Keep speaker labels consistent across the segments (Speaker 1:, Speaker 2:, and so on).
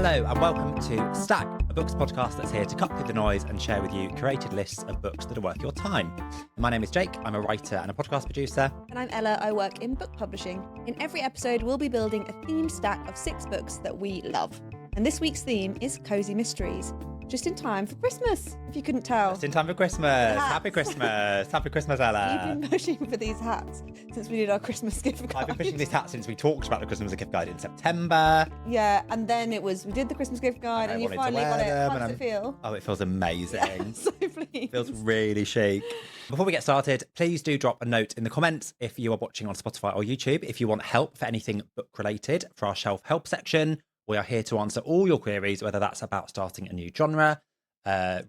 Speaker 1: Hello and welcome to Stack, a books podcast that's here to cut through the noise and share with you curated lists of books that are worth your time. My name is Jake, I'm a writer and a podcast producer.
Speaker 2: And I'm Ella, I work in book publishing. In every episode, we'll be building a themed stack of 6 books that we love. And this week's theme is Cosy Mysteries. Just in time for Christmas, if you couldn't tell.
Speaker 1: Just in time for Christmas. Happy Christmas. Happy Christmas, Ella.
Speaker 2: You've been pushing for these hats since we did our Christmas gift guide.
Speaker 1: I've been pushing this hat since we talked about the Christmas gift guide in September.
Speaker 2: Yeah, and then we did the Christmas gift guide and you finally got it. How does it feel?
Speaker 1: Oh, it feels amazing.
Speaker 2: Yeah, so pleased.
Speaker 1: It feels really chic. Before we get started, please do drop a note in the comments if you are watching on Spotify or YouTube. If you want help for anything book related for our shelf help section, we are here to answer all your queries, whether that's about starting a new genre,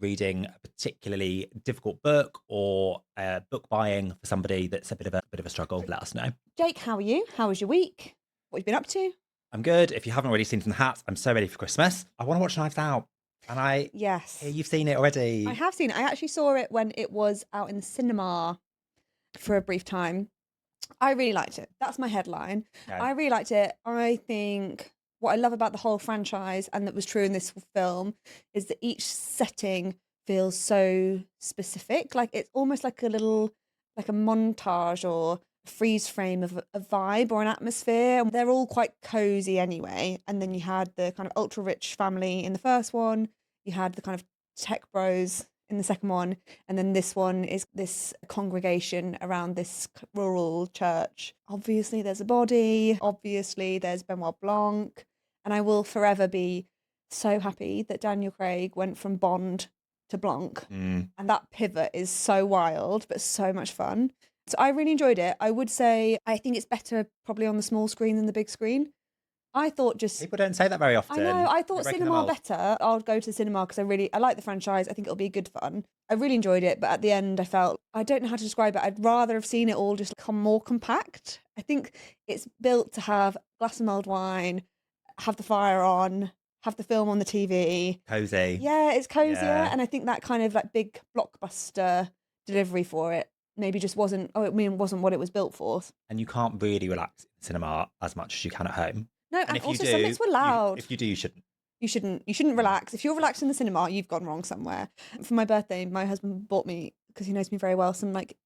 Speaker 1: reading a particularly difficult book, or book buying for somebody that's a bit of a struggle. Let us know.
Speaker 2: Jake, how are you? How was your week? What have you been up to?
Speaker 1: I'm good. If you haven't already seen from the hat, I'm so ready for Christmas. I want to watch Knives Out. And
Speaker 2: yes,
Speaker 1: you've seen it already.
Speaker 2: I have seen it. I actually saw it when it was out in the cinema for a brief time. I really liked it. That's my headline. Okay. I really liked it. I think what I love about the whole franchise, and that was true in this film, is that each setting feels so specific. Like it's almost like a montage or a freeze frame of a vibe or an atmosphere. They're all quite cozy anyway. And then you had the kind of ultra rich family in the first one. You had the kind of tech bros in the second one. And then this one is this congregation around this rural church. Obviously there's a body. Obviously there's Benoit Blanc. And I will forever be so happy that Daniel Craig went from Bond to Blanc. And that pivot is so wild, but so much fun. So I really enjoyed it. I would say I think it's better probably on the small screen than the big screen. I thought people
Speaker 1: don't say that very often.
Speaker 2: I know. I thought cinema better. I'll go to the cinema because I like the franchise. I think it'll be good fun. I really enjoyed it, but at the end I felt, I don't know how to describe it. I'd rather have seen it all just come more compact. I think it's built to have a glass of mulled wine, have the fire on, have the film on the TV.
Speaker 1: Cozy.
Speaker 2: Yeah, it's cozier. Yeah. And I think that kind of like big blockbuster delivery for it maybe just wasn't what it was built for. And
Speaker 1: you can't really relax in cinema as much as you can at home.
Speaker 2: No, and also some bits were loud.
Speaker 1: If you do, you shouldn't.
Speaker 2: You shouldn't relax. If you're relaxed in the cinema, you've gone wrong somewhere. For my birthday, my husband bought me, because he knows me very well, some like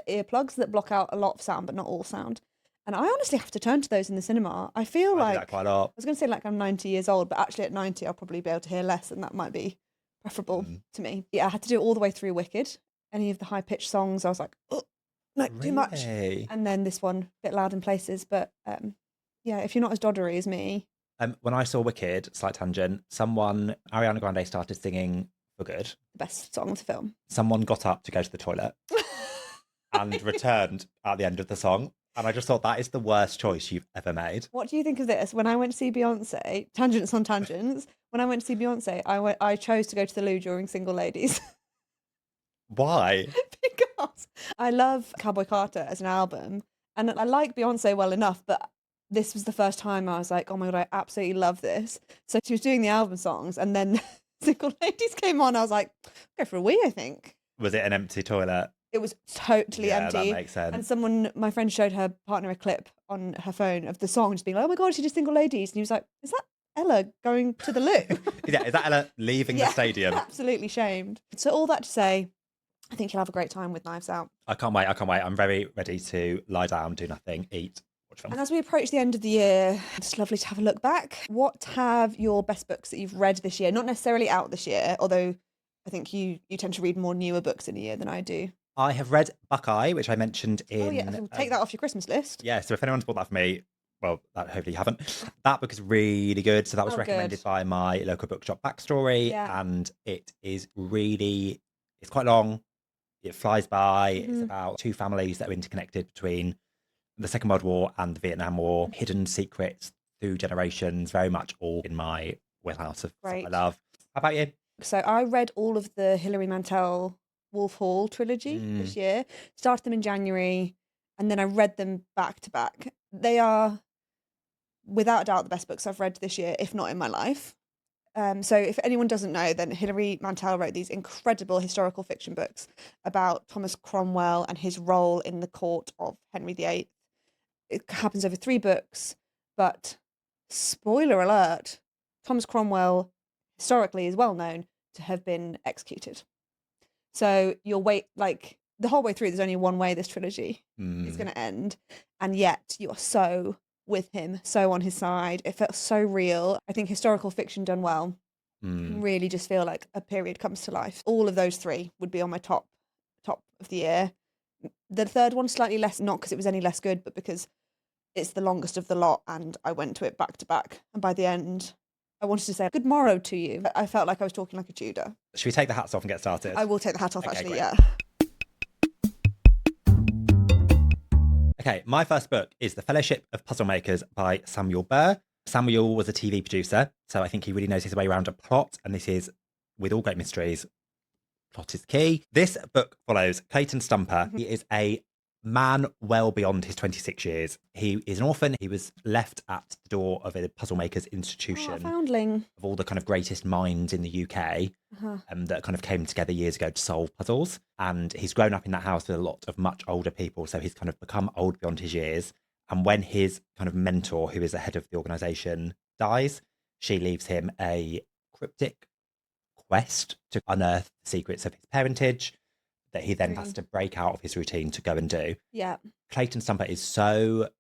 Speaker 2: earplugs that block out a lot of sound, but not all sound. And I honestly have to turn to those in the cinema. I feel like
Speaker 1: do that quite a lot.
Speaker 2: I was going to say like I'm 90 years old, but actually at 90, I'll probably be able to hear less, and that might be preferable to me. Yeah, I had to do it all the way through Wicked. Any of the high-pitched songs, I was like, oh, no,
Speaker 1: really?
Speaker 2: Too much. And then this one, a bit loud in places, but yeah, if you're not as doddery as me.
Speaker 1: When I saw Wicked, slight tangent, Ariana Grande started singing For Good.
Speaker 2: The best song of the film.
Speaker 1: Someone got up to go to the toilet and returned at the end of the song. And I just thought that is the worst choice you've ever made.
Speaker 2: What do you think of this? When I went to see Beyonce, tangents on tangents, when I went to see Beyonce, I chose to go to the loo during Single Ladies.
Speaker 1: Why?
Speaker 2: Because I love Cowboy Carter as an album, and I like Beyonce well enough, but this was the first time I was like, oh my God, I absolutely love this. So she was doing the album songs, and then Single Ladies came on. I was like, go for a wee, I think.
Speaker 1: Was it an empty toilet?
Speaker 2: It was totally empty.
Speaker 1: That makes sense.
Speaker 2: And my friend showed her partner a clip on her phone of the song, just being like, oh my God, she did Single Ladies. And he was like, is that Ella going to the loo?
Speaker 1: Yeah, is that Ella leaving the stadium?
Speaker 2: Absolutely shamed. So all that to say, I think you'll have a great time with Knives Out.
Speaker 1: I can't wait. I'm very ready to lie down, do nothing, eat, watch film.
Speaker 2: And as we approach the end of the year, it's lovely to have a look back. What have your best books that you've read this year? Not necessarily out this year, although I think you tend to read more newer books in a year than I do.
Speaker 1: I have read Buckeye, which I mentioned in...
Speaker 2: Oh yeah, take that off your Christmas list.
Speaker 1: Yeah, so if anyone's bought that for me, well, hopefully you haven't. That book is really good. So that was recommended by my local bookshop Backstory. Yeah. And it is really... It's quite long. It flies by. It's about 2 families that are interconnected between the Second World War and the Vietnam War. Hidden secrets through generations, very much all in my wheelhouse of stuff I love. How about you?
Speaker 2: So I read all of the Hilary Mantel Wolf Hall trilogy this year. Started them in January, and then I read them back to back. They are, without a doubt, the best books I've read this year, if not in my life. So if anyone doesn't know, then Hilary Mantel wrote these incredible historical fiction books about Thomas Cromwell and his role in the court of Henry VIII. It happens over 3 books, but spoiler alert, Thomas Cromwell historically is well known to have been executed. So you'll wait, like, the whole way through, there's only one way this trilogy is going to end. And yet you are so with him, so on his side. It felt so real. I think historical fiction done well can really just feel like a period comes to life. All of those three would be on my top of the year. The third one slightly less, not because it was any less good, but because it's the longest of the lot and I went to it back to back. And by the end, I wanted to say good morrow to you. I felt like I was talking like a Tudor.
Speaker 1: Should we take the hats off and get started?
Speaker 2: I will take the hat off, actually,
Speaker 1: great.
Speaker 2: yeah.
Speaker 1: Okay, my first book is The Fellowship of Puzzle Makers by Samuel Burr. Samuel was a TV producer, so I think he really knows his way around a plot, and this is, with all great mysteries, plot is key. This book follows Clayton Stumper. He is a man well beyond his 26 years. He is an orphan. He was left at the door of a puzzle makers institution.
Speaker 2: A foundling.
Speaker 1: Of all the kind of greatest minds in the UK that kind of came together years ago to solve puzzles. And he's grown up in that house with a lot of much older people. So he's kind of become old beyond his years. And when his kind of mentor, who is the head of the organisation, dies, she leaves him a cryptic quest to unearth the secrets of his parentage that he then has to break out of his routine to go and do.
Speaker 2: Yeah.
Speaker 1: Clayton Stumper is so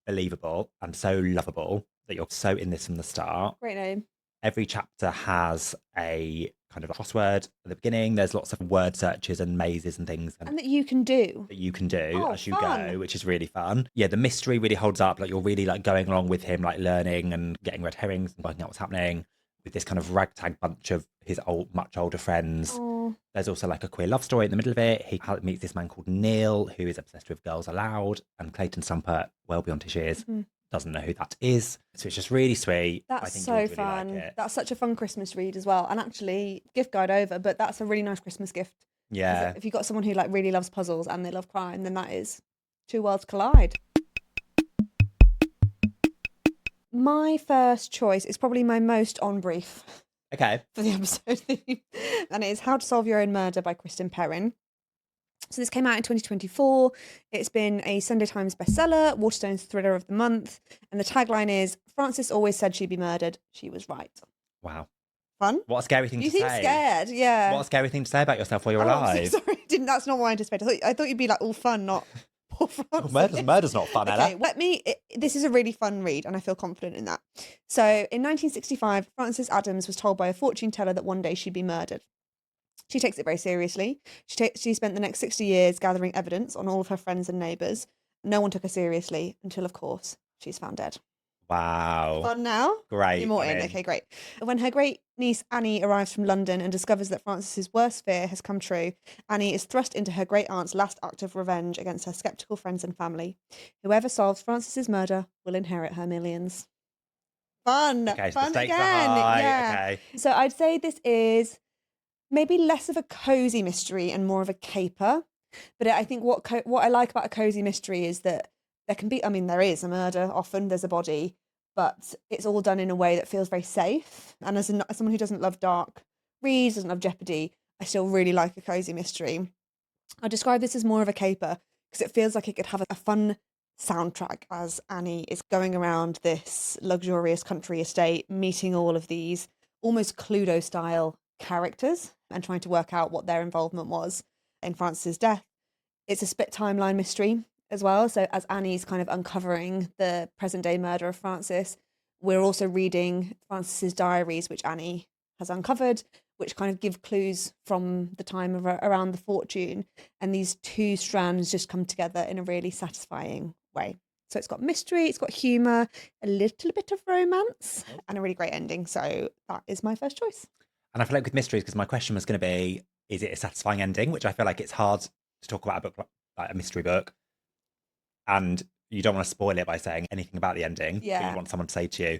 Speaker 1: believable and so lovable that you're so in this from the start.
Speaker 2: Great name.
Speaker 1: Every chapter has a kind of crossword at the beginning. There's lots of word searches and mazes and things.
Speaker 2: And that you can do.
Speaker 1: That you can do as you
Speaker 2: fun.
Speaker 1: go, which is really fun. Yeah, the mystery really holds up. Like, you're really like going along with him, like learning and getting red herrings and working out what's happening with this kind of ragtag bunch of his much older friends.
Speaker 2: Aww.
Speaker 1: There's also like a queer love story in the middle of it. He meets this man called Neil, who is obsessed with Girls Aloud, and Clayton Stumper, well beyond his years, doesn't know who that is. So it's just really sweet.
Speaker 2: That's
Speaker 1: I think
Speaker 2: so
Speaker 1: really
Speaker 2: fun.
Speaker 1: like it.
Speaker 2: That's such a fun Christmas read as well. And actually, gift guide over, but that's a really nice Christmas gift.
Speaker 1: Yeah.
Speaker 2: If you've got someone who like really loves puzzles and they love crime, then that is two worlds collide. My first choice is probably my most on brief.
Speaker 1: Okay.
Speaker 2: For the episode theme. And it is How to Solve Your Own Murder by Kristen Perrin. So this came out in 2024. It's been a Sunday Times bestseller, Waterstone's Thriller of the Month. And the tagline is, Frances always said she'd be murdered. She was right.
Speaker 1: Wow.
Speaker 2: Fun?
Speaker 1: What a scary thing to say.
Speaker 2: You seem scared, yeah.
Speaker 1: What a scary thing to say about yourself while you're alive.
Speaker 2: So sorry, that's not what I anticipated. I thought you'd be like all fun, not poor Frances.
Speaker 1: Murder's not fun, Ella.
Speaker 2: This is a really fun read and I feel confident in that. So in 1965, Frances Adams was told by a fortune teller that one day she'd be murdered. She takes it very seriously. She spent the next 60 years gathering evidence on all of her friends and neighbours. No one took her seriously until, of course, she's found dead.
Speaker 1: Wow.
Speaker 2: Fun now?
Speaker 1: Great.
Speaker 2: You're more in. Okay, great. When her great niece Annie arrives from London and discovers that Frances's worst fear has come true, Annie is thrust into her great aunt's last act of revenge against her sceptical friends and family. Whoever solves Frances's murder will inherit her millions. Fun.
Speaker 1: Okay, so
Speaker 2: fun
Speaker 1: the stakes
Speaker 2: again.
Speaker 1: are high.
Speaker 2: Yeah.
Speaker 1: Okay.
Speaker 2: So I'd say this is maybe less of a cozy mystery and more of a caper. But I think what I like about a cozy mystery is that there can be, there is a murder, often there's a body, but it's all done in a way that feels very safe. And as someone who doesn't love dark reads, doesn't love jeopardy, I still really like a cozy mystery. I describe this as more of a caper because it feels like it could have a fun soundtrack as Annie is going around this luxurious country estate, meeting all of these almost Cluedo-style characters and trying to work out what their involvement was in Frances's death. It's a split timeline mystery as well. So as Annie's kind of uncovering the present day murder of Frances, we're also reading Frances's diaries, which Annie has uncovered, which kind of give clues from the time of around the fortune. And these two strands just come together in a really satisfying way. So it's got mystery, it's got humour, a little bit of romance, and a really great ending. So that is my first choice.
Speaker 1: And I feel like with mysteries, because my question was going to be, is it a satisfying ending? Which I feel like it's hard to talk about a book like a mystery book. And you don't want to spoil it by saying anything about the ending.
Speaker 2: Yeah.
Speaker 1: But you want someone to say to you,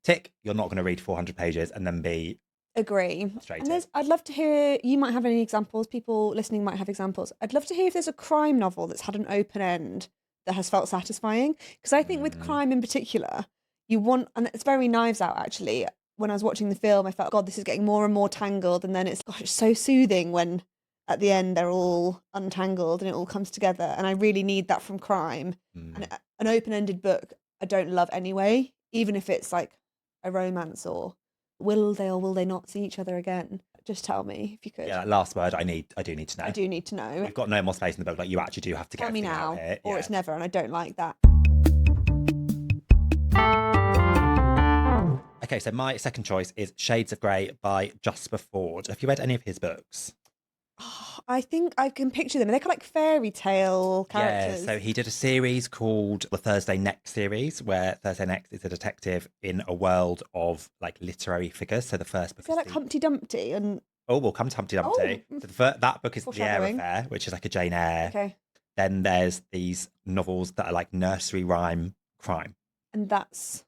Speaker 1: tick, you're not going to read 400 pages and then be
Speaker 2: Agree.
Speaker 1: frustrated.
Speaker 2: And I'd love to hear, you might have any examples, people listening might have examples. I'd love to hear if there's a crime novel that's had an open end that has felt satisfying. Because I think with crime in particular, you want, and it's very Knives Out actually. When I was watching the film, I felt, God, this is getting more and more tangled. And then it's so soothing when at the end they're all untangled and it all comes together. And I really need that from crime. And an open-ended book I don't love anyway, even if it's like a romance, or will they or will they not see each other again? Just tell me if you could.
Speaker 1: Yeah, that last word I do need to know.
Speaker 2: I do need to know.
Speaker 1: We've got no more space in the book. Like, you actually do have to get everything out here.
Speaker 2: Or it's never, and I don't like that.
Speaker 1: Okay, so my second choice is Shades of Grey by Jasper Fforde. Have you read any of his books?
Speaker 2: Oh, I think I can picture them. They're kind of like fairy tale characters.
Speaker 1: Yeah, so he did a series called the Thursday Next series, where Thursday Next is a detective in a world of like literary figures. So the first book
Speaker 2: is like Humpty Dumpty and...
Speaker 1: Oh, we'll come to Humpty Dumpty.
Speaker 2: Oh.
Speaker 1: So that book is The Eyre Affair, which is like a Jane Eyre.
Speaker 2: Okay.
Speaker 1: Then there's these novels that are like nursery rhyme crime.
Speaker 2: And that's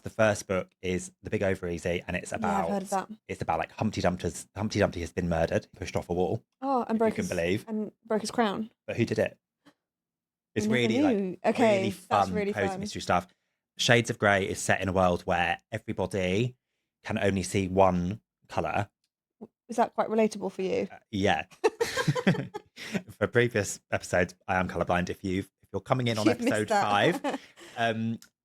Speaker 1: the first book is The Big Over Easy, and it's about
Speaker 2: I've heard of that.
Speaker 1: It's about like Humpty Dumpty has been murdered, pushed off a wall.
Speaker 2: Oh, and broke his crown.
Speaker 1: But who did it? It's really really fun,
Speaker 2: really
Speaker 1: cozy
Speaker 2: fun
Speaker 1: mystery stuff. Shades of Grey is set in a world where everybody can only see one colour.
Speaker 2: Is that quite relatable for you?
Speaker 1: Yeah. For previous episodes, I am colourblind. If you're coming in on episode 5,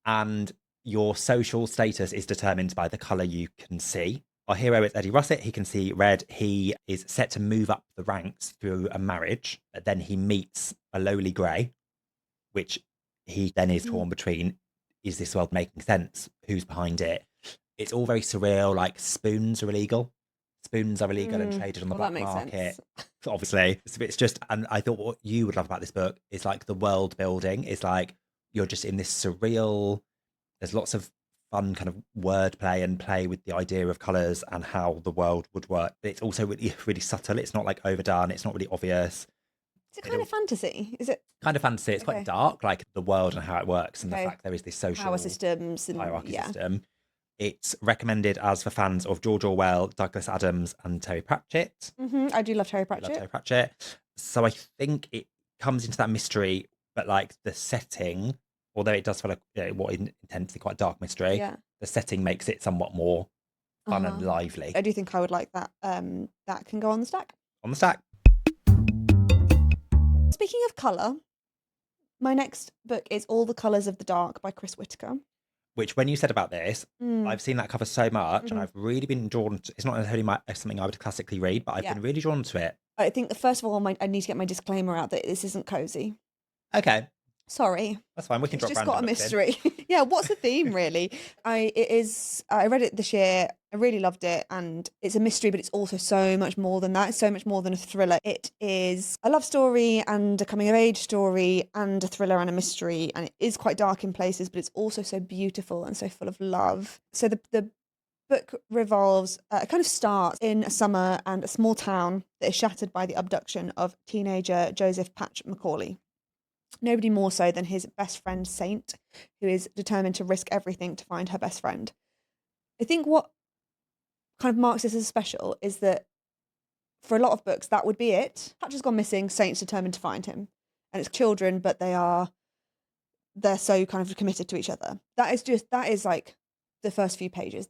Speaker 1: and your social status is determined by the colour you can see. Our hero is Eddie Russet. He can see red. He is set to move up the ranks through a marriage. But then he meets a lowly grey, which he then is torn between. Is this world making sense? Who's behind it? It's all very surreal. Like, spoons are illegal and traded on the black market. Obviously. So it's just, and I thought what you would love about this book is like the world building is like, you're just in this surreal, there's lots of fun kind of wordplay and play with the idea of colours and how the world would work. But it's also really, really subtle. It's not like overdone. It's not really obvious.
Speaker 2: Is it kind of fantasy? Is it
Speaker 1: kind of fantasy? It's quite dark, like the world and how it works, and the fact there is this social
Speaker 2: power systems and
Speaker 1: hierarchy system. It's recommended as for fans of George Orwell, Douglas Adams, and Terry Pratchett.
Speaker 2: I do love Terry Pratchett.
Speaker 1: So I think it comes into that mystery, but like the setting, although it does feel like what is intensely quite dark mystery, the setting makes it somewhat more fun and lively.
Speaker 2: I do think I would like that. That can go on the stack.
Speaker 1: On the stack.
Speaker 2: Speaking of colour, my next book is All the Colours of the Dark by Chris Whitaker.
Speaker 1: Which, when you said about this, I've seen that cover so much, and I've really been drawn to. It's not necessarily something I would classically read, but I've been really drawn to it.
Speaker 2: I think first of all, I need to get my disclaimer out that this isn't cozy.
Speaker 1: Okay.
Speaker 2: Sorry.
Speaker 1: That's fine. We can drop
Speaker 2: random. It's just got a mystery. Yeah, what's the theme, really? I read it this year. I really loved it. And it's a mystery, but it's also so much more than that. It's so much more than a thriller. It is a love story and a coming-of-age story and a thriller and a mystery. And it is quite dark in places, but it's also so beautiful and so full of love. So the book revolves, it kind of starts in a summer and a small town that is shattered by the abduction of teenager Joseph Patch Macaulay. Nobody more so than his best friend Saint, who is determined to risk everything to find her best friend. I think what kind of marks this as special is that for a lot of books, that would be it. Patch has gone missing, Saint's determined to find him. And it's children, but they're so kind of committed to each other. That is like the first few pages.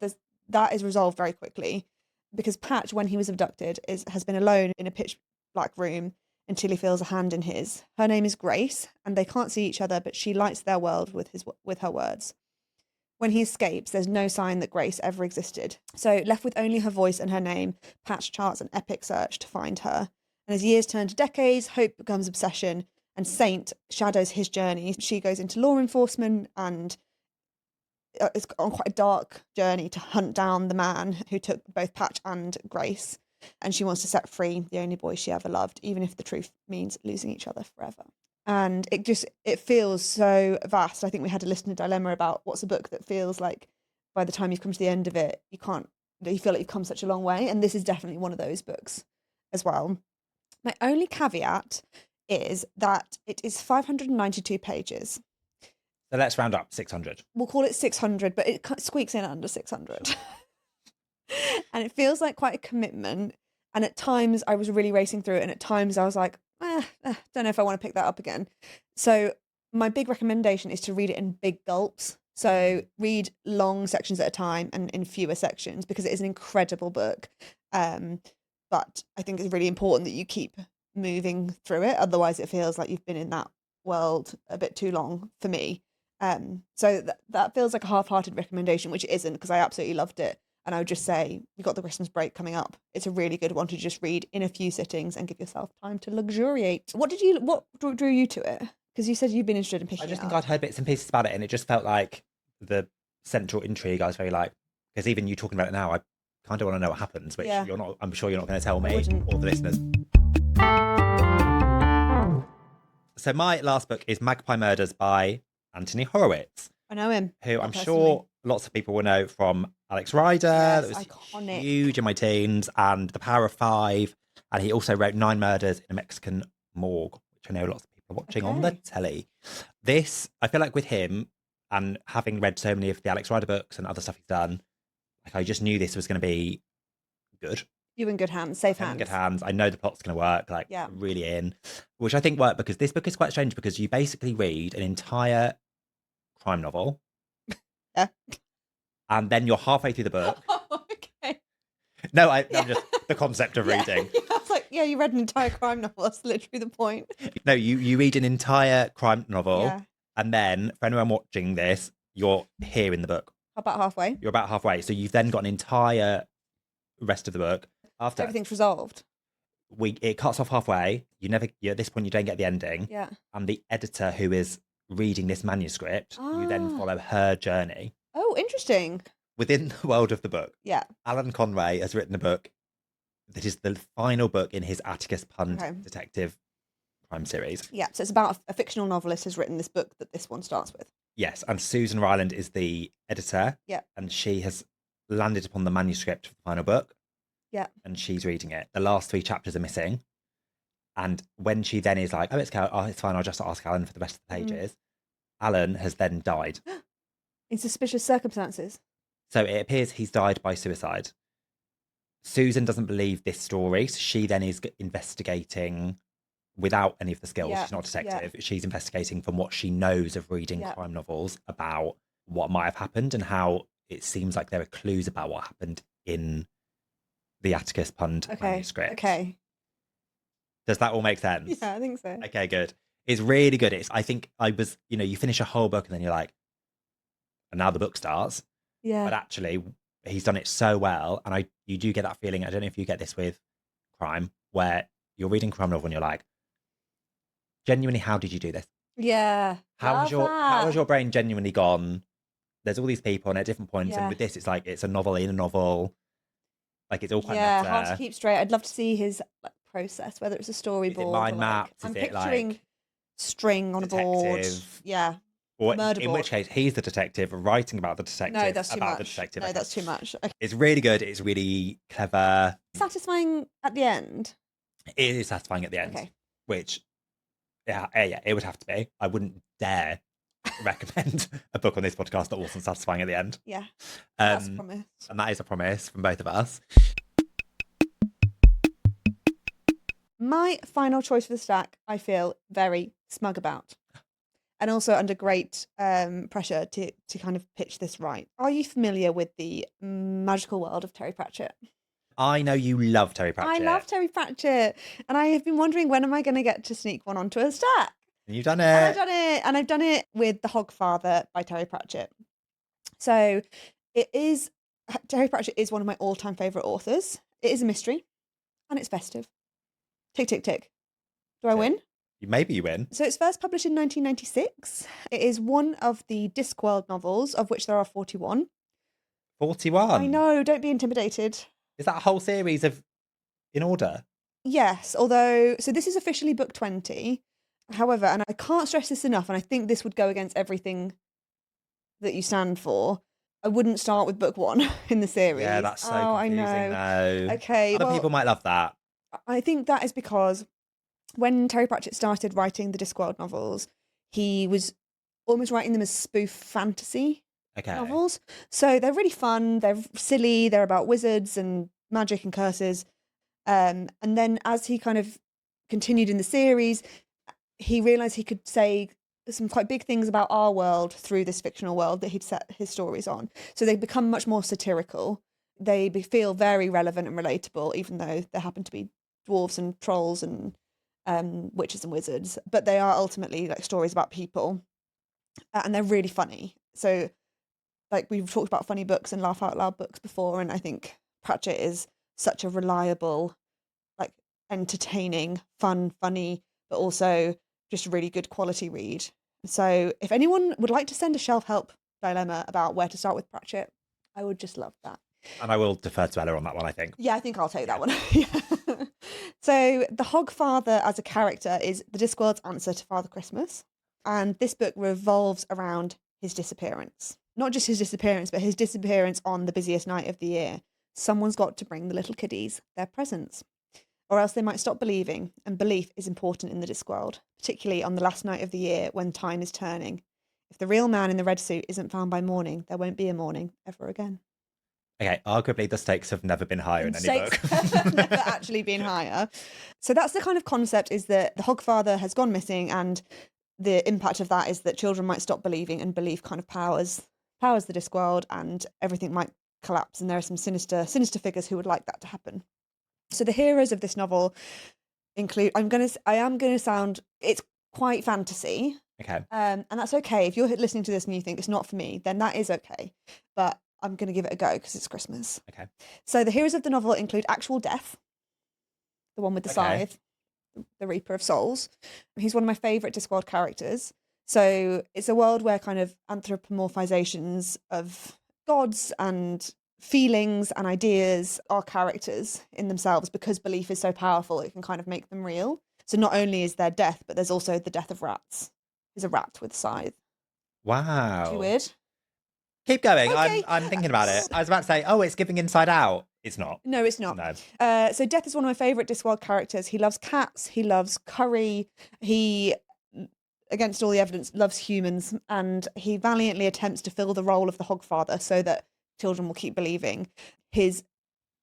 Speaker 2: That is resolved very quickly because Patch, when he was abducted, has been alone in a pitch black room until he feels a hand in his. Her name is Grace, and they can't see each other, but she lights their world with her words. When he escapes, there's no sign that Grace ever existed. So, left with only her voice and her name, Patch charts an epic search to find her. And as years turn to decades, hope becomes obsession, and Saint shadows his journey. She goes into law enforcement and is on quite a dark journey to hunt down the man who took both Patch and Grace. And she wants to set free the only boy she ever loved, even if the truth means losing each other forever. And it feels so vast. I think we had a listener dilemma about what's a book that feels like by the time you've come to the end of it, you feel like you've come such a long way. And this is definitely one of those books as well. My only caveat is that it is 592 pages.
Speaker 1: So let's round up 600.
Speaker 2: We'll call it 600, but it squeaks in under 600. And it feels like quite a commitment. And at times I was really racing through it. And at times I was like, don't know if I want to pick that up again. So my big recommendation is to read it in big gulps. So read long sections at a time and in fewer sections because it is an incredible book. But I think it's really important that you keep moving through it. Otherwise it feels like you've been in that world a bit too long for me. So that feels like a half-hearted recommendation, which it isn't, because I absolutely loved it. And I would just say, you've got the Christmas break coming up. It's a really good one to just read in a few sittings and give yourself time to luxuriate. What drew you to it? Because you said you've been interested in picking it up.
Speaker 1: I just think I'd heard bits and pieces about it, and it just felt like the central intrigue. I was very like, because even you talking about it now, I kind of want to know what happens, which you're not. I'm sure you're not going to tell me or the listeners. So my last book is Magpie Murders by Anthony Horowitz.
Speaker 2: I know him.
Speaker 1: Who I'm sure lots of people will know from Alex Rider.
Speaker 2: Yes,
Speaker 1: that was
Speaker 2: iconic.
Speaker 1: Huge in my teens, and The Power of Five. And he also wrote 9 Murders in a Mexican Morgue, which I know lots of people are watching on the telly. This, I feel like with him, and having read so many of the Alex Rider books and other stuff he's done, like I just knew this was going to be good.
Speaker 2: You in good hands, safe hands.
Speaker 1: In good hands. I know the plot's going to work, like really in. Which I think worked because this book is quite strange because you basically read an entire crime novel.
Speaker 2: Yeah.
Speaker 1: And then you're halfway through the book.
Speaker 2: Oh, okay.
Speaker 1: No, I'm just the concept of reading.
Speaker 2: Yeah, I was like, you read an entire crime novel. That's literally the point.
Speaker 1: No, you read an entire crime novel, and then for anyone watching this, you're here in the book.
Speaker 2: About halfway.
Speaker 1: You're about halfway, so you've then got an entire rest of the book. After
Speaker 2: everything's resolved.
Speaker 1: It cuts off halfway. At this point, you don't get the ending.
Speaker 2: Yeah.
Speaker 1: And the editor who is reading this manuscript, you then follow her journey.
Speaker 2: Oh, interesting.
Speaker 1: Within the world of the book.
Speaker 2: Yeah.
Speaker 1: Alan Conway has written a book that is the final book in his Atticus Pund detective crime series.
Speaker 2: Yeah, so it's about a fictional novelist has written this book that this one starts with.
Speaker 1: Yes, and Susan Ryland is the editor.
Speaker 2: Yeah.
Speaker 1: And she has landed upon the manuscript for the final book.
Speaker 2: Yeah.
Speaker 1: And she's reading it. The last 3 chapters are missing. And when she then is like, it's fine, I'll just ask Alan for the rest of the pages. Alan has then died.
Speaker 2: In suspicious circumstances.
Speaker 1: So it appears he's died by suicide. Susan doesn't believe this story. So she then is investigating without any of the skills. She's not a detective. She's investigating from what she knows of reading crime novels about what might have happened and how it seems like there are clues about what happened in the Atticus Pund manuscript.
Speaker 2: Okay.
Speaker 1: Does that all make sense?
Speaker 2: Yeah, I think so.
Speaker 1: Okay, good. It's really good. I think I was, you finish a whole book and then you're like, and now the book starts.
Speaker 2: Yeah.
Speaker 1: But actually, he's done it so well. And you do get that feeling, I don't know if you get this with crime, where you're reading a crime novel and you're like, genuinely, how did you do this?
Speaker 2: Yeah.
Speaker 1: How has your brain genuinely gone? There's all these people and at different points. And with this, it's like, it's a novel in a novel. Like, it's all quite meta.
Speaker 2: Hard to keep straight. I'd love to see his process, whether it's a storyboard.
Speaker 1: Is it mind mapped?
Speaker 2: I'm picturing string on a board. Yeah.
Speaker 1: Or in which case, he's the detective writing about the detective.
Speaker 2: No, that's too
Speaker 1: about
Speaker 2: much.
Speaker 1: The detective.
Speaker 2: No, that's too much. Okay.
Speaker 1: It's really good. It's really clever.
Speaker 2: Satisfying at the end.
Speaker 1: It is satisfying at the end.
Speaker 2: Okay.
Speaker 1: Which, it would have to be. I wouldn't dare recommend a book on this podcast that wasn't satisfying at the end.
Speaker 2: Yeah. That's a promise.
Speaker 1: And that is a promise from both of us.
Speaker 2: My final choice for the stack, I feel very smug about. And also under great pressure to kind of pitch this right. Are you familiar with the magical world of Terry Pratchett?
Speaker 1: I know you love Terry Pratchett.
Speaker 2: I love Terry Pratchett. And I have been wondering, when am I going to get to sneak one onto a stack?
Speaker 1: And you've done it.
Speaker 2: And I've done it with The Hogfather by Terry Pratchett. So Terry Pratchett is one of my all-time favourite authors. It is a mystery. And it's festive. Tick, tick, tick. Do I win?
Speaker 1: Maybe you win.
Speaker 2: So it's first published in 1996. It is one of the Discworld novels, of which there are 41.
Speaker 1: 41?
Speaker 2: I know, don't be intimidated.
Speaker 1: Is that a whole series in order?
Speaker 2: Yes, so this is officially book 20. However, and I can't stress this enough, and I think this would go against everything that you stand for, I wouldn't start with book 1 in the series.
Speaker 1: Yeah, that's so confusing. I know.
Speaker 2: Okay.
Speaker 1: Other people might love that.
Speaker 2: I think that is because when Terry Pratchett started writing the Discworld novels, he was almost writing them as spoof fantasy novels. So they're really fun, they're silly, they're about wizards and magic and curses. And then as he kind of continued in the series, he realised he could say some quite big things about our world through this fictional world that he'd set his stories on. So they become much more satirical. They feel very relevant and relatable, even though there happen to be dwarves and trolls and witches and wizards, but they are ultimately like stories about people. and they're really funny. So, like, we've talked about funny books and laugh out loud books before, and I think Pratchett is such a reliable, like, entertaining, funny, but also just really good quality read. So if anyone would like to send a shelf help dilemma about where to start with Pratchett, I would just love that.
Speaker 1: And I will defer to Ella on that one, I think.
Speaker 2: Yeah, I think I'll take that one. So the Hogfather as a character is the Discworld's answer to Father Christmas. And this book revolves around his disappearance. Not just his disappearance, but his disappearance on the busiest night of the year. Someone's got to bring the little kiddies their presents, or else they might stop believing, and belief is important in the Discworld, particularly on the last night of the year when time is turning. If the real man in the red suit isn't found by morning, there won't be a morning ever again.
Speaker 1: Okay, arguably the stakes have never been higher in any book.
Speaker 2: Have never actually been higher. So that's the kind of concept, is that the Hogfather has gone missing, and the impact of that is that children might stop believing, and belief kind of powers the Discworld, and everything might collapse, and there are some sinister figures who would like that to happen. So the heroes of this novel include, it's quite fantasy.
Speaker 1: Okay.
Speaker 2: And that's okay. If you're listening to this and you think it's not for me, then that is okay. But I'm going to give it a go because it's Christmas.
Speaker 1: Okay.
Speaker 2: So the heroes of the novel include Actual Death, the one with the scythe, the Reaper of Souls. He's one of my favourite Discworld characters. So it's a world where kind of anthropomorphizations of gods and feelings and ideas are characters in themselves, because belief is so powerful, it can kind of make them real. So not only is there death, but there's also the death of rats. There's a rat with a scythe.
Speaker 1: Wow.
Speaker 2: Too weird?
Speaker 1: Keep going.
Speaker 2: Okay.
Speaker 1: I'm thinking about it. I was about to say, it's giving Inside Out. It's not.
Speaker 2: No, it's not.
Speaker 1: No.
Speaker 2: So Death is one of my favourite Discworld characters. He loves cats. He loves curry. He, against all the evidence, loves humans. And he valiantly attempts to fill the role of the Hogfather so that children will keep believing. His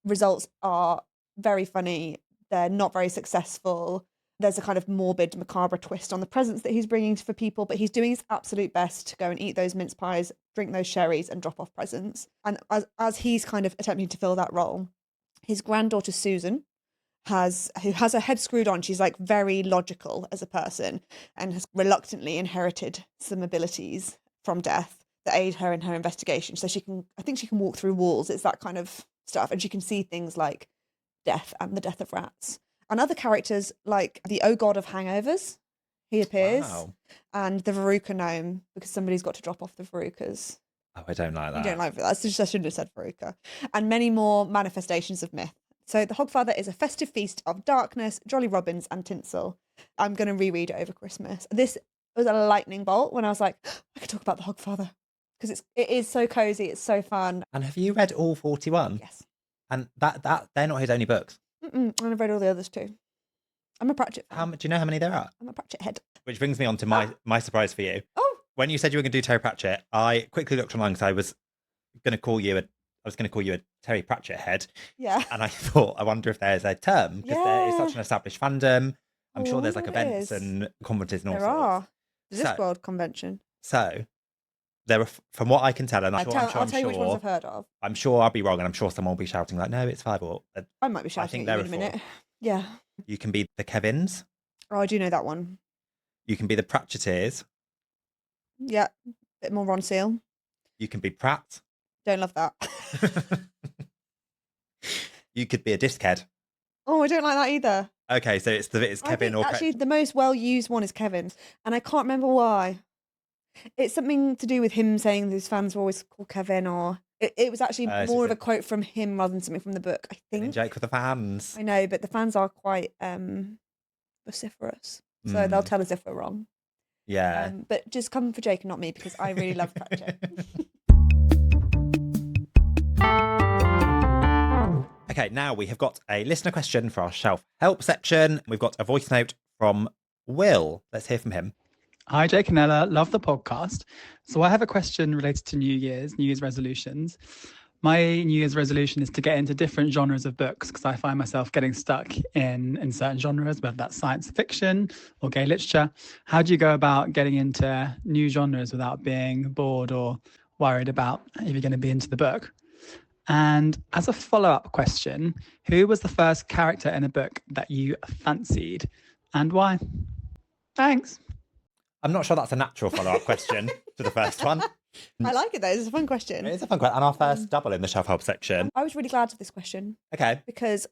Speaker 2: results are very funny. They're not very successful. There's a kind of morbid, macabre twist on the presents that he's bringing for people, but he's doing his absolute best to go and eat those mince pies, drink those sherries, and drop off presents. And as he's kind of attempting to fill that role, his granddaughter Susan, who has her head screwed on. She's like very logical as a person and has reluctantly inherited some abilities from Death that aid her in her investigation. So I think she can walk through walls. It's that kind of stuff. And she can see things like Death and the death of rats. And other characters like the God of Hangovers, he appears.
Speaker 1: Wow.
Speaker 2: And the Veruca gnome, because somebody's got to drop off the Verucas.
Speaker 1: Oh, I don't like that.
Speaker 2: You don't like that. I shouldn't have said Veruca. And many more manifestations of myth. So the Hogfather is a festive feast of darkness, jolly robins, and tinsel. I'm going to reread it over Christmas. This was a lightning bolt when I was like, I could talk about the Hogfather, because it is so cozy, it's so fun.
Speaker 1: And have you read all 41?
Speaker 2: Yes.
Speaker 1: And that they're not his only books.
Speaker 2: And I've read all the others too. I'm a Pratchett fan.
Speaker 1: Do you know how many there are?
Speaker 2: I'm a Pratchett head.
Speaker 1: Which brings me on to my surprise for you.
Speaker 2: Oh.
Speaker 1: When you said you were going to do Terry Pratchett, I quickly looked online because I was going to call you a Terry Pratchett head.
Speaker 2: Yeah.
Speaker 1: And I thought, I wonder if there's a term, because there is such an established fandom. I'm sure there's like events and conferences and all sorts.
Speaker 2: There are. The Discworld convention.
Speaker 1: So there are, from what I can tell, and
Speaker 2: I'll tell you which ones I've heard of.
Speaker 1: I'm sure I'll be wrong, and I'm sure someone will be shouting like, no, it's 5 or...
Speaker 2: I might be shouting at you in a minute. Yeah.
Speaker 1: You can be the Kevins.
Speaker 2: Oh, I do know that one.
Speaker 1: You can be the Pratchetteers.
Speaker 2: Yeah. Bit more Ron Seal.
Speaker 1: You can be Pratt.
Speaker 2: Don't love that.
Speaker 1: You could be a dischead.
Speaker 2: Oh, I don't like that either.
Speaker 1: Okay, so it's Kevin or...
Speaker 2: Actually, the most well-used one is Kevin's, and I can't remember why. It's something to do with him saying his fans were always called Kevin, or... It was actually more of a quote from him rather than something from the book, I think.
Speaker 1: Joke for the fans.
Speaker 2: I know, but the fans are quite vociferous, so they'll tell us if we're wrong.
Speaker 1: Yeah.
Speaker 2: But just come for Jake and not me, because I really love Pratchett.
Speaker 1: Okay, now we have got a listener question for our shelf help section. We've got a voice note from Will. Let's hear from him.
Speaker 3: Hi, Jake and Ella. Love the podcast. So I have a question related to New Year's resolutions. My New Year's resolution is to get into different genres of books, because I find myself getting stuck in certain genres, whether that's science fiction or gay literature. How do you go about getting into new genres without being bored or worried about if you're going to be into the book? And as a follow-up question, who was the first character in a book that you fancied and why? Thanks.
Speaker 1: I'm not sure that's a natural follow-up question to the first one.
Speaker 2: I like it though. It's a fun question.
Speaker 1: It is a fun question. And our first double in the shelf help section.
Speaker 2: I was really glad for this question.
Speaker 1: Okay.
Speaker 2: Because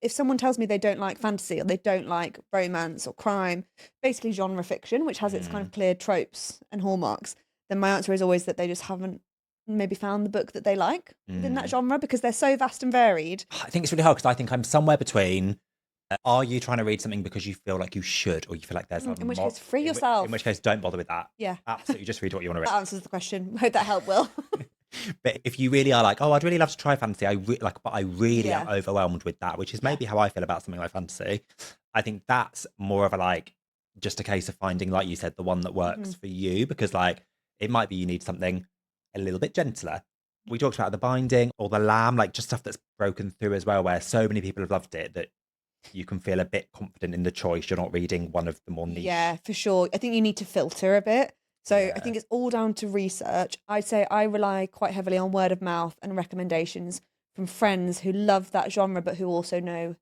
Speaker 2: if someone tells me they don't like fantasy or they don't like romance or crime, basically genre fiction, which has its kind of clear tropes and hallmarks, then my answer is always that they just haven't maybe found the book that they like within that genre, because they're so vast and varied.
Speaker 1: I think it's really hard because I think I'm somewhere between. Are you trying to read something because you feel like you should, or you feel like there's
Speaker 2: in which case, free yourself.
Speaker 1: In which case, don't bother with that.
Speaker 2: Yeah.
Speaker 1: Absolutely, just read what you want to read.
Speaker 2: That answers the question. Hope that helped, Will.
Speaker 1: But if you really are like, oh, I'd really love to try fantasy, but I really am overwhelmed with that, which is maybe how I feel about something like fantasy. I think that's more of just a case of finding, like you said, the one that works for you, because like it might be you need something a little bit gentler. We talked about The Binding or The Lamb, like just stuff that's broken through as well, where so many people have loved it that you can feel a bit confident in the choice. You're not reading one of the more niche.
Speaker 2: Yeah, for sure. I think you need to filter a bit. So I think it's all down to research. I'd say I rely quite heavily on word of mouth and recommendations from friends who love that genre, but who also know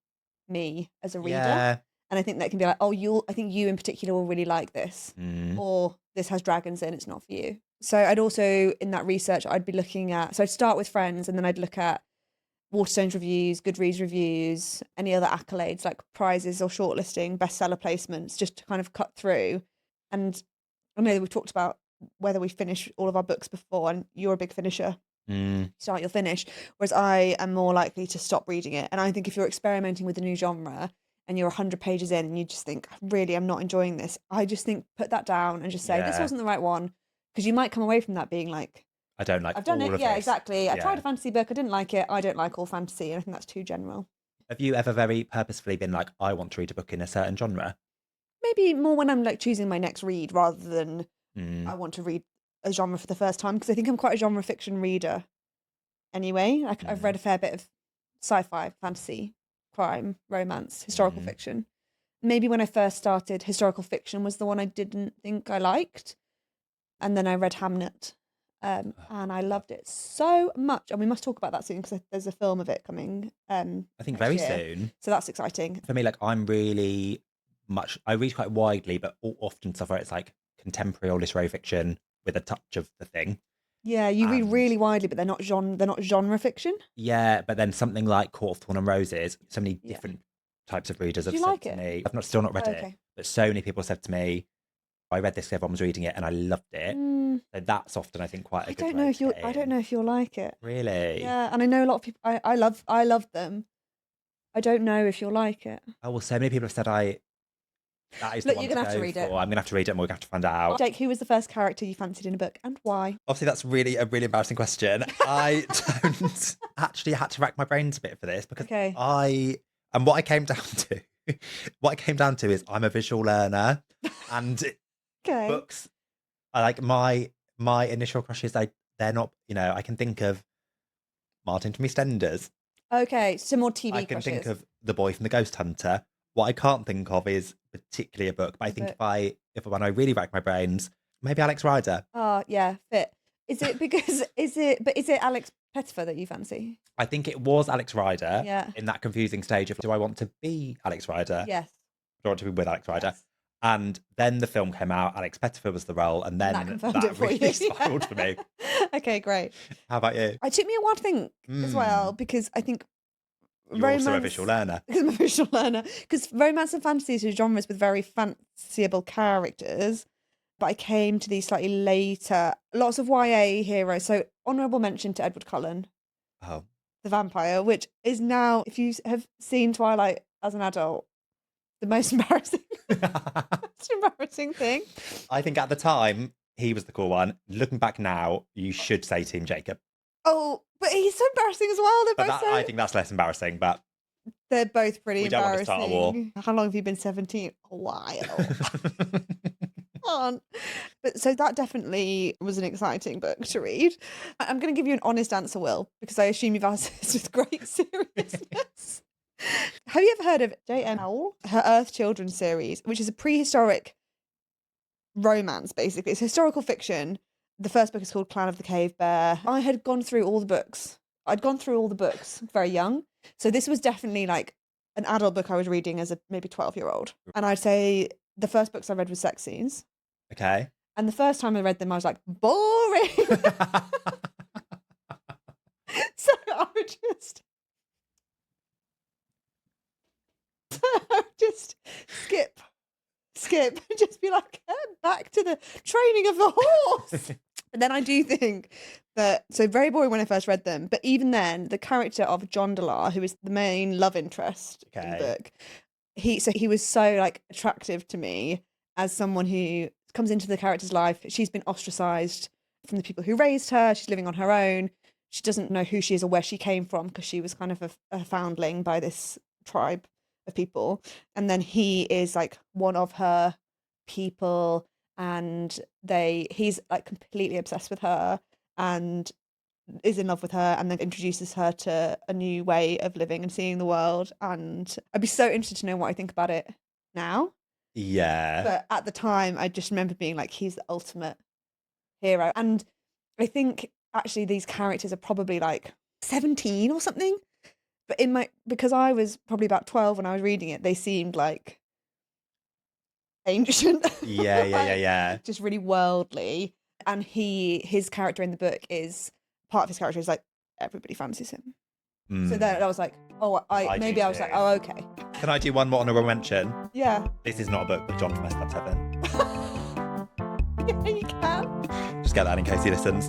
Speaker 2: me as a reader. Yeah. And I think that can be like, oh, I think you in particular will really like this, or this has dragons in, it's not for you. So I'd also, in that research, I'd be looking at, so I'd start with friends and then I'd look at Waterstones reviews, Goodreads reviews, any other accolades like prizes or shortlisting, bestseller placements, just to kind of cut through. And I know that we've talked about whether we finish all of our books before, and you're a big finisher. Start, you'll finish. Whereas I am more likely to stop reading it. And I think if you're experimenting with a new genre and you're 100 pages in and you just think, really, I'm not enjoying this, I just think put that down and just say, this wasn't the right one. Because you might come away from that being like,
Speaker 1: I don't like
Speaker 2: I've done
Speaker 1: all
Speaker 2: it.
Speaker 1: of
Speaker 2: Yeah,
Speaker 1: this.
Speaker 2: exactly. I tried a fantasy book. I didn't like it. I don't like all fantasy. And I think that's too general.
Speaker 1: Have you ever very purposefully been like, I want to read a book in a certain genre?
Speaker 2: Maybe more when I'm like choosing my next read rather than I want to read a genre for the first time. Because I think I'm quite a genre fiction reader anyway. I've read a fair bit of sci-fi, fantasy, crime, romance, historical fiction. Maybe when I first started, historical fiction was the one I didn't think I liked. And then I read Hamnet. And I loved it so much. And we must talk about that soon because there's a film of it coming.
Speaker 1: I think very soon.
Speaker 2: So that's exciting.
Speaker 1: For me, like I'm really much, I read quite widely, but often stuff where it's like contemporary or literary fiction with a touch of the thing.
Speaker 2: Yeah, you read really widely, but they're not genre fiction.
Speaker 1: Yeah, but then something like Court of Thorn and Roses, so many different types of readers have said to me. I've still not read it, but so many people said to me, I read this, everyone was reading it, and I loved it. So that's often, I think, quite a good way to get in.
Speaker 2: I don't know if you'll like it.
Speaker 1: Really?
Speaker 2: Yeah, and I know a lot of people. I love them. I don't know if you'll like it.
Speaker 1: Oh well, so many people have said that is the one
Speaker 2: you're gonna have to read it.
Speaker 1: I'm gonna have to read it, and we're gonna have to find out.
Speaker 2: Jake, who was the first character you fancied in a book, and why?
Speaker 1: Obviously, that's really a really embarrassing question. I don't actually had to rack my brains a bit for this because what I came down to is I'm a visual learner, and books. I like my initial crushes. They're not, I can think of Martin from EastEnders.
Speaker 2: Okay, so more TV
Speaker 1: I can
Speaker 2: crushes.
Speaker 1: think of The Boy from the Ghost Hunter. What I can't think of is particularly a book, but I think if when I really rack my brains, maybe Alex Rider.
Speaker 2: Oh yeah, fit. Is it Alex Pettifer that you fancy?
Speaker 1: I think it was Alex Rider in that confusing stage of, do I want to be Alex Rider?
Speaker 2: Yes.
Speaker 1: Do I want to be with Alex Rider? Yes. And then the film came out, Alex Pettifer was the role, and then that really spiraled for me.
Speaker 2: Okay, great.
Speaker 1: How about you?
Speaker 2: It took me a while to think as well, because I think
Speaker 1: You're also a visual learner.
Speaker 2: Because I'm a visual learner. Because romance and fantasy are genres with very fanciable characters, but I came to these slightly later. Lots of YA heroes. So honourable mention to Edward Cullen.
Speaker 1: Oh.
Speaker 2: The vampire, which is now, if you have seen Twilight as an adult, the most embarrassing thing.
Speaker 1: I think at the time, he was the cool one. Looking back now, you should say Team Jacob.
Speaker 2: Oh, but he's so embarrassing as well.
Speaker 1: I think that's less embarrassing, but
Speaker 2: they're both pretty embarrassing.
Speaker 1: Don't want to start a war.
Speaker 2: How long have you been 17? A while. But so that definitely was an exciting book to read. I'm going to give you an honest answer, Will, because I assume you've asked this with great seriousness. Have you ever heard of J.M. Howell? Her Earth Children series, which is a prehistoric romance, basically. It's historical fiction. The first book is called Clan of the Cave Bear. I had gone through all the books. I'd gone through all the books very young. So this was definitely like an adult book I was reading as a maybe 12-year-old. And I'd say the first books I read were sex scenes.
Speaker 1: Okay.
Speaker 2: And the first time I read them, I was like, boring. So I would just skip, and just be like, back to the training of the horse. But then I do think that, so very boring when I first read them, but even then, the character of Jondalar, who is the main love interest in the book, he was so like attractive to me as someone who comes into the character's life. She's been ostracized from the people who raised her. She's living on her own. She doesn't know who she is or where she came from because she was kind of a foundling by this tribe of people. And then he is like one of her people, and he's like completely obsessed with her and is in love with her, and then introduces her to a new way of living and seeing the world. And I'd be so interested to know what I think about it now.
Speaker 1: Yeah.
Speaker 2: But at the time, I just remember being like, he's the ultimate hero. And I think actually these characters are probably like 17 or something. But because I was probably about 12 when I was reading it, they seemed like ancient.
Speaker 1: Yeah.
Speaker 2: Just really worldly. And his character in the book part of his character is like, everybody fancies him. So then I was like, I was like, oh, okay.
Speaker 1: Can I do one more honorable mention?
Speaker 2: Yeah.
Speaker 1: This is not a book, but John from S Club 7.
Speaker 2: Yeah, you can.
Speaker 1: Just get that in case he listens.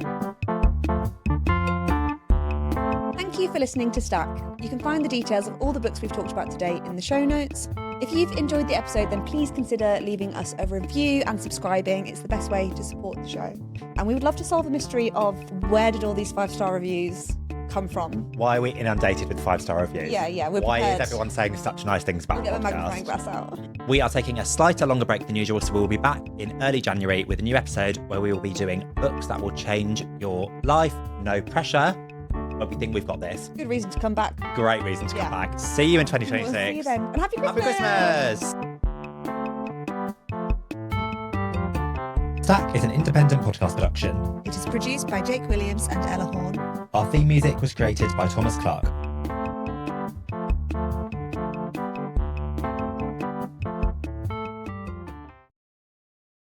Speaker 2: Thank you for listening to Stack. You can find the details of all the books we've talked about today in the show notes. If you've enjoyed the episode, then please consider leaving us a review and subscribing. It's the best way to support the show. And we would love to solve the mystery of where did all these 5-star reviews come from?
Speaker 1: Why are we inundated with 5-star reviews?
Speaker 2: Yeah, we're
Speaker 1: Why
Speaker 2: prepared.
Speaker 1: is everyone saying such nice things about the podcast?
Speaker 2: Get the magnifying glass out.
Speaker 1: We are taking a slightly longer break than usual, so we'll be back in early January with a new episode where we will be doing books that will change your life. No pressure, but we think we've got this.
Speaker 2: Good reason to come back.
Speaker 1: Great reason to come back. See you in 2026.
Speaker 2: We'll see you then. And happy Christmas!
Speaker 1: Happy Christmas! Stack is an independent podcast production.
Speaker 2: It is produced by Jake Williams and Ella Horn.
Speaker 1: Our theme music was created by Thomas Clark.